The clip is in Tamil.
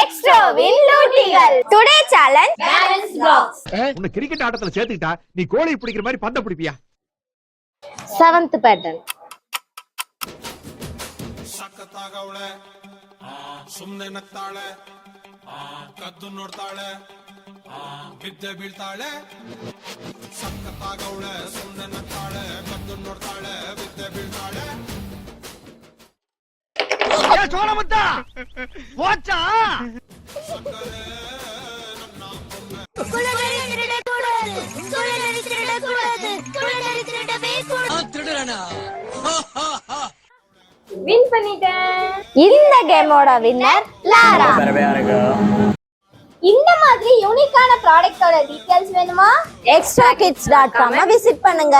Extra win லூட்டிகள். Today challenge balance blocks. உன்னை கிரிக்கெட் ஆட்டத்துல சேர்த்துக்கிட்டா நீ கோழி பிடிக்கிற மாதிரி பந்த பிடிப்பியா? 7th pattern. ಸಕ್ಕತ್ತಾಗವಳೆ ಸುಮ್ನೆ ನಗ್ತಾಳೆ ಕದ್ದು ನೋಡ್ತಾಳೆ ಬಿದ್ದೆ ಬೀಳ್ತಾಳೆ ಸಕ್ಕತ್ತಾಗವಳೆ ಸುಮ್ನೆ ನಗ್ತಾಳೆ ಕದ್ದು ನೋಡ್ತಾಳೆ ಬಿದ್ದೆ ಬೀಳ್ತಾಳೆ சோழமுத்த போச்சா வின் பண்ணிட்டேன். இந்த கேமோட வின்னர் லாரா. இந்த மாதிரி யூனிக்கான ப்ராடக்ட்டோட டீடைல்ஸ் வேணுமா? extrakids.com விசிட் பண்ணுங்க.